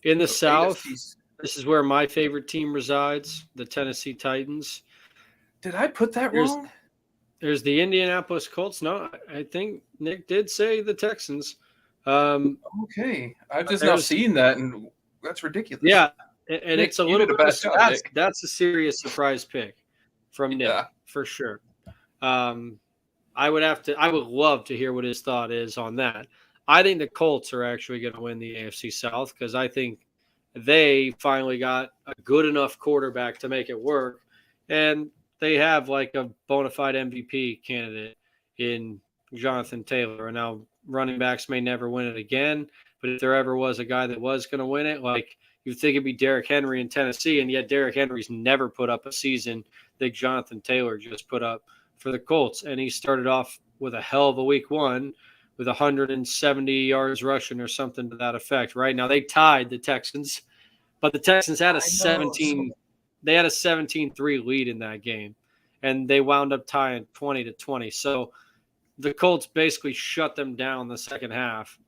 In the South, this is where my favorite team resides, the Tennessee Titans. Did I put that wrong? There's the Indianapolis Colts. No, I think Nick did say the Texans. Okay, I've just now seen that, and that's ridiculous. Yeah, and Nick, it's a you little did a bad job, Nick. that's a serious surprise pick from Nick Yeah. for sure. I would love to hear what his thought is on that. I think the Colts are actually going to win the AFC South because I think they finally got a good enough quarterback to make it work, and they have like a bona fide MVP candidate in Jonathan Taylor. And now running backs may never win it again, but if there ever was a guy that was going to win it, like you'd think it'd be Derrick Henry in Tennessee, and yet Derrick Henry's never put up a season that Jonathan Taylor just put up for the Colts. And he started off with a hell of a week one with 170 yards rushing or something to that effect. Right now they tied the Texans, but the Texans had a 17-3 lead in that game, and they wound up tying 20-20. So the Colts basically shut them down the second half,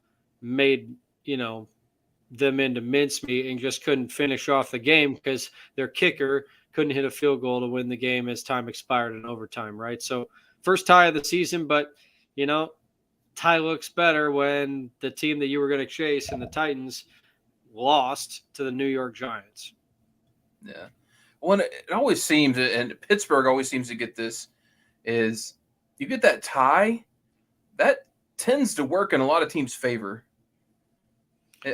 made them into mincemeat, and just couldn't finish off the game because their kicker couldn't hit a field goal to win the game as time expired in overtime, right? So first tie of the season, but tie looks better when the team that you were going to chase and the Titans lost to the New York Giants. Yeah. Well, it always seems, and Pittsburgh always seems to get this, is you get that tie, that tends to work in a lot of teams' favor.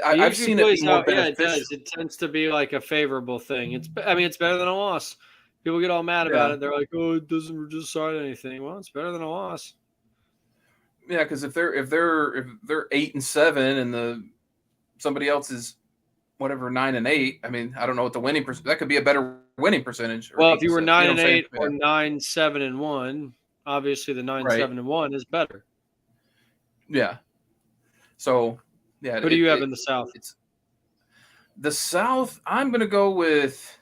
I've seen it be more beneficial. Yeah, it does. It tends to be like a favorable thing. It's better than a loss. People get all mad about it. They're like, "Oh, it doesn't decide anything." Well, it's better than a loss. Yeah, because if they're 8-7 and somebody else is 9-8, I mean, I don't know what the winning that could be a better winning percentage. Well, if you were 9-8 or 9-7-1, obviously the 9-7-1 is better. Yeah. So. Yeah, who do you have in the South? The South, I'm going to go with.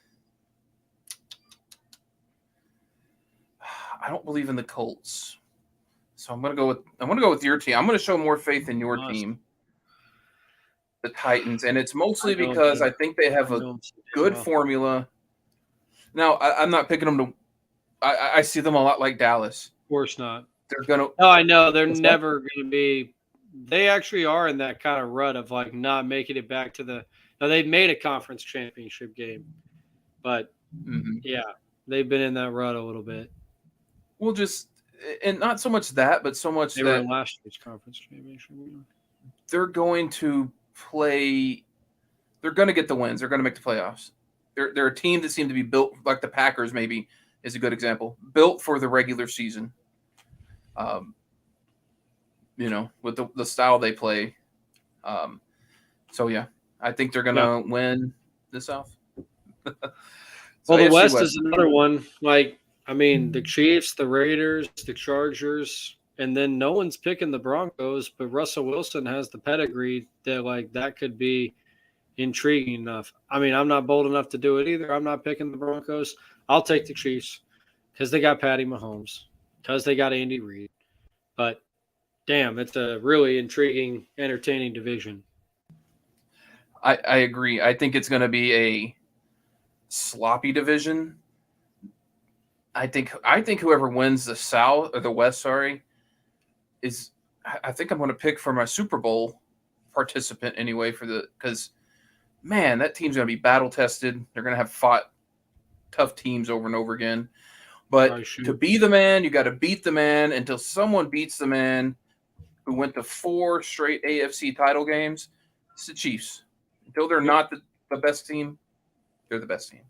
I don't believe in the Colts, so I'm going to go with your team. I'm going to show more faith in your team, the Titans, and it's mostly because I think they have a good formula. Now, I'm not picking them to. I see them a lot like Dallas. Of course not. They're gonna. Oh, I know they're never going to be. They actually are in that kind of rut of like not making it back to the. Now they've made a conference championship game, but yeah, they've been in that rut a little bit. Well, and not so much that, but so much they were in last year's conference championship. They're going to play. They're going to get the wins. They're going to make the playoffs. They're a team that seem to be built like the Packers. Maybe is a good example. Built for the regular season. With the style they play. So, yeah, I think they're going to win the South. Well, the West is another one. The Chiefs, the Raiders, the Chargers, and then no one's picking the Broncos, but Russell Wilson has the pedigree that, that could be intriguing enough. I'm not bold enough to do it either. I'm not picking the Broncos. I'll take the Chiefs because they got Patty Mahomes, because they got Andy Reid. But damn, it's a really intriguing, entertaining division. I agree. I think it's going to be a sloppy division. I think whoever wins the South or the West, is. I think I'm going to pick for my Super Bowl participant anyway because, man, that team's going to be battle tested. They're going to have fought tough teams over and over again. But to be the man, you got to beat the man until someone beats the man who went to 4 straight AFC title games. It's the Chiefs. Until they're not the best team, they're the best team.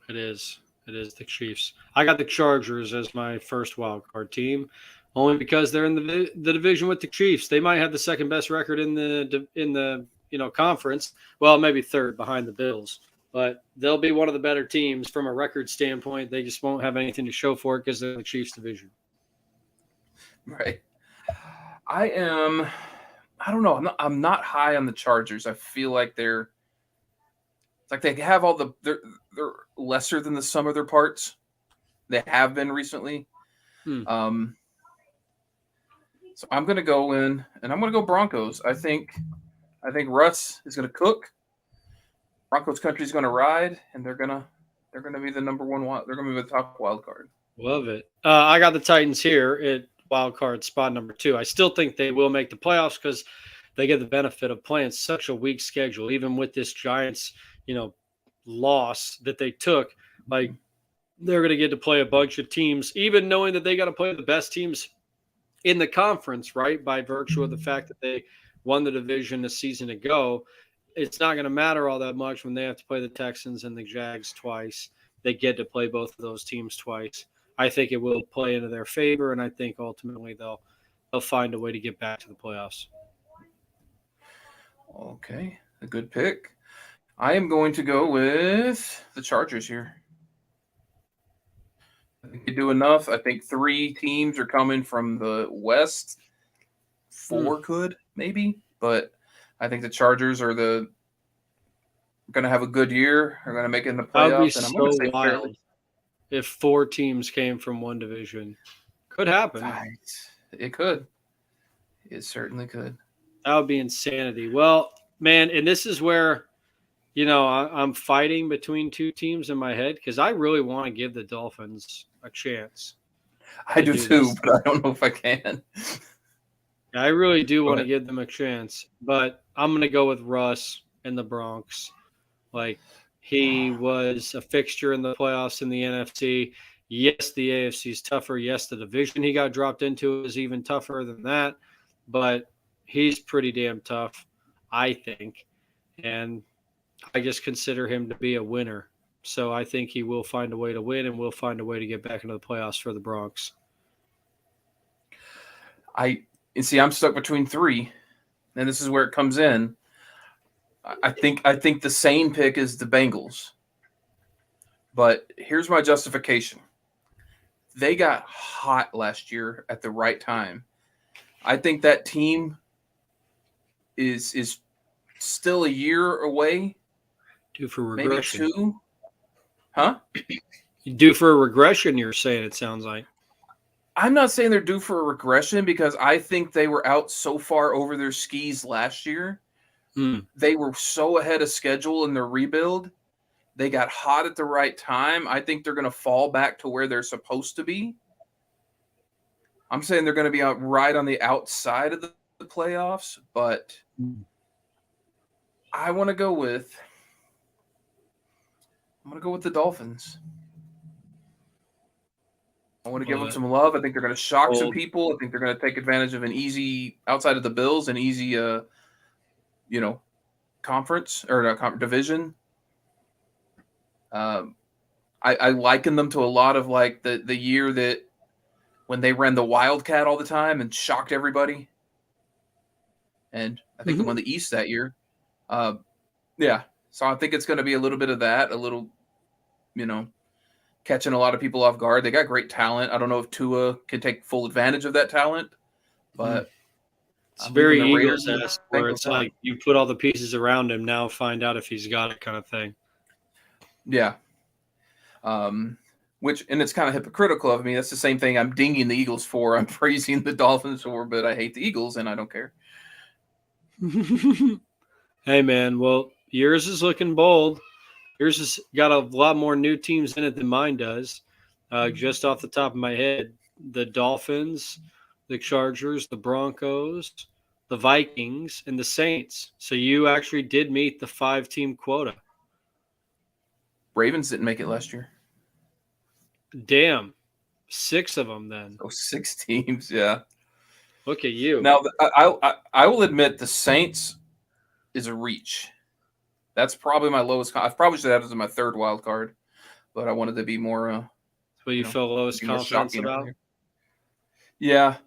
It is the Chiefs. I got the Chargers as my first wild card team, only because they're in the division with the Chiefs. They might have the second best record in the conference. Well, maybe third behind the Bills, but they'll be one of the better teams from a record standpoint. They just won't have anything to show for it because they're the Chiefs division. Right. I don't know. I'm not high on the Chargers. I feel like they have all they're lesser than the sum of their parts. They have been recently. So I'm going to go in, and I'm going to go Broncos. I think Russ is going to cook. Broncos country is going to ride, and they're going to be the number one. They're going to be the top wild card. Love it. I got the Titans here at wild card spot number 2. I still think they will make the playoffs because they get the benefit of playing such a weak schedule, even with this Giants, loss that they took. Like, they're going to get to play a bunch of teams, even knowing that they got to play the best teams in the conference, right? By virtue of the fact that they won the division a season ago. It's not going to matter all that much when they have to play the Texans and the Jags twice. They get to play both of those teams twice. I think it will play into their favor, and I think ultimately they'll find a way to get back to the playoffs. Okay, a good pick. I am going to go with the Chargers here. I think they do enough. I think 3 teams are coming from the West. 4 could, maybe. But I think the Chargers are going to have a good year. Are going to make it in the playoffs. That would be and I'm going to say wild fairly. If 4 teams came from one division. Could happen. Right. It could. It certainly could. That would be insanity. Well, man, and this is where, I'm fighting between 2 teams in my head because I really want to give the Dolphins a chance. I do too, but I don't know if I can. I really do want to give them a chance, but I'm going to go with Russ and the Bronx. Like, he was a fixture in the playoffs in the NFC. Yes, the AFC is tougher. Yes, the division he got dropped into is even tougher than that, but he's pretty damn tough, I think. And I just consider him to be a winner. So I think he will find a way to win and will find a way to get back into the playoffs for the Bronx. I'm stuck between 3, and this is where it comes in. I think the same pick is the Bengals. But here's my justification. They got hot last year at the right time. I think that team is still a year away. Due for regression. Maybe 2. Huh? Due for a regression, you're saying, it sounds like. I'm not saying they're due for a regression because I think they were out so far over their skis last year. They were so ahead of schedule in their rebuild. They got hot at the right time. I think they're going to fall back to where they're supposed to be. I'm saying they're going to be out right on the outside of the playoffs, but I want to go with the Dolphins. I want to give them some love. I think they're going to shock some people. I think they're going to take advantage of an easy, outside of the Bills, an easy, conference or division. I liken them to a lot of like the year that when they ran the Wildcat all the time and shocked everybody. And I think they won the East that year. Yeah. So I think it's going to be a little bit of that, a little, catching a lot of people off guard. They got great talent. I don't know if Tua can take full advantage of that talent, but it's very Eagles-esque where it's like you put all the pieces around him, now find out if he's got it kind of thing. Yeah. And it's kind of hypocritical of me. That's the same thing I'm dinging the Eagles for. I'm praising the Dolphins for, but I hate the Eagles and I don't care. Hey, man. Well, yours is looking bold. Yours has got a lot more new teams in it than mine does. Just off the top of my head, the Dolphins, the Chargers, the Broncos, the Vikings, and the Saints. So you actually did meet the 5-team quota. Ravens didn't make it last year. Damn. 6 of them then. Oh, 6 teams, yeah. Look at you. Now, I will admit the Saints is a reach. That's probably my lowest. I probably should have it as my 3rd wild card, but I wanted to be more. What you feel lowest confidence about? Yeah,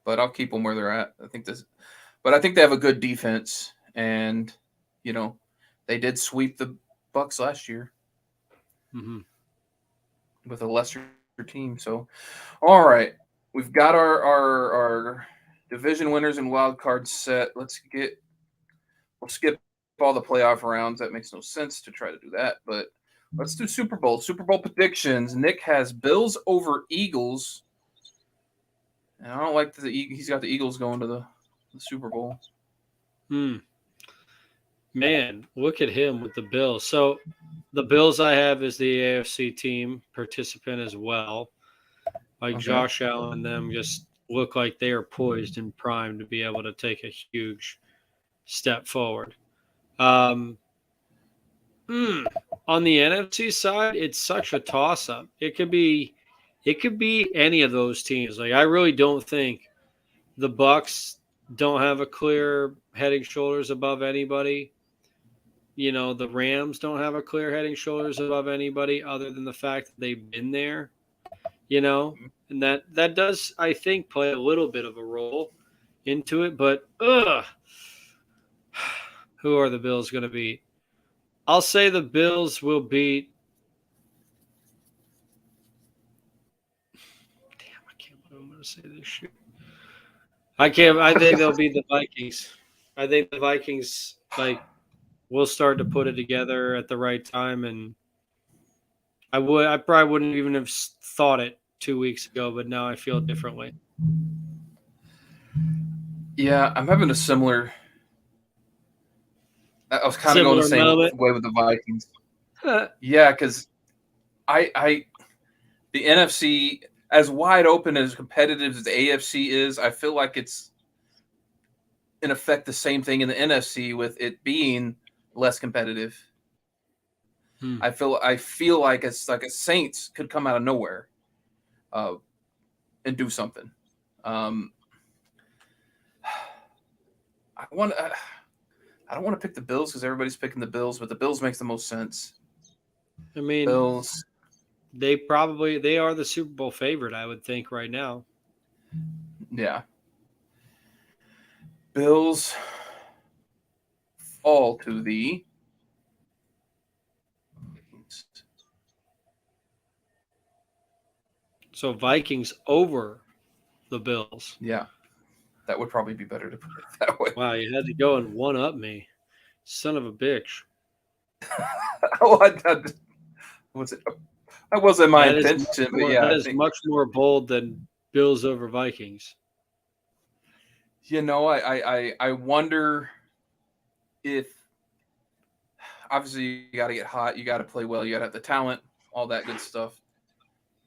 but I'll keep them where they're at. I think they have a good defense, and they did sweep the Bucs last year with a lesser team. So, all right, we've got our division winners and wild cards set. We'll skip all the playoff rounds. That makes no sense to try to do that, but let's do Super Bowl predictions. Nick has Bills over Eagles, and I don't like he's got the Eagles going to the Super Bowl. Man, look at him with the Bills. So the Bills I have is the AFC team participant as well. Like Josh Allen and them just look like they are poised and primed to be able to take a huge step forward. On the NFC side, it's such a toss-up. It could be any of those teams. Like, I really don't think the Bucks don't have a clear head and shoulders above anybody. You know, the Rams don't have a clear head and shoulders above anybody other than the fact that they've been there, you know, and that does, I think, play a little bit of a role into it. But who are the Bills going to beat? I'll say the Bills will beat. Damn, I can't believe I'm going to say this shit. I can't. I think they'll beat the Vikings. I think the Vikings will start to put it together at the right time, and I probably wouldn't even have thought it 2 weeks ago, but now I feel differently. Yeah, I'm having a similar. I was kind of going the same way with the Vikings. Yeah, because the NFC, as wide open as competitive as the AFC is, I feel like it's in effect the same thing in the NFC with it being less competitive. I feel like it's like a Saints could come out of nowhere, and do something. I don't want to pick the Bills because everybody's picking the Bills, but the Bills makes the most sense. I mean, Bills. They are the Super Bowl favorite, I would think, right now. Yeah. Bills fall to the Vikings. So Vikings over the Bills. Yeah. That would probably be better to put it that way. Wow, you had to go and one-up me. Son of a bitch. That wasn't my intention, but yeah. That is much more bold than Bills over Vikings. You know, I wonder if obviously you got to get hot, you got to play well, you got to have the talent, all that good stuff.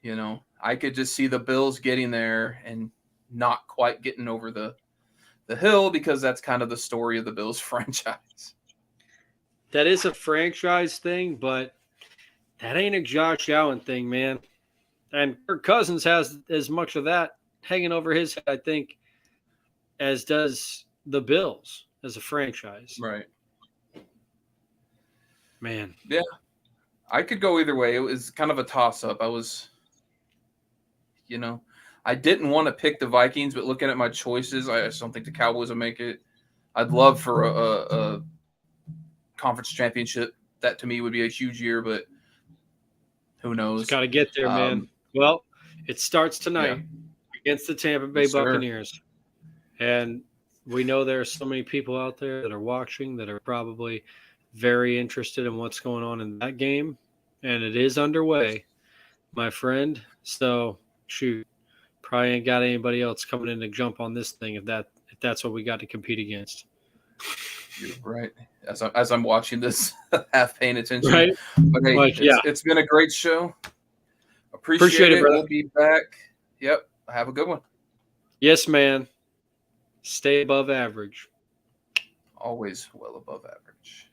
You know, I could just see the Bills getting there and not quite getting over the hill because that's kind of the story of the Bills franchise. That is a franchise thing, but that ain't a Josh Allen thing, man. And Kirk Cousins has as much of that hanging over his head, I think, as does the Bills as a franchise. Right. Man. Yeah. I could go either way. It was kind of a toss-up. I didn't want to pick the Vikings, but looking at my choices, I just don't think the Cowboys will make it. I'd love for a conference championship. That to me would be a huge year, but who knows? Got to get there, man. Well, it starts tonight against the Tampa Bay Buccaneers. And we know there are so many people out there that are watching that are probably very interested in what's going on in that game. And it is underway, my friend. So, shoot, probably ain't got anybody else coming in to jump on this thing if that's what we got to compete against. You're right. As I'm watching this, half paying attention. Right? But hey, it's been a great show. Appreciate it. We'll be back. Yep. Have a good one. Yes, man. Stay above average. Always well above average.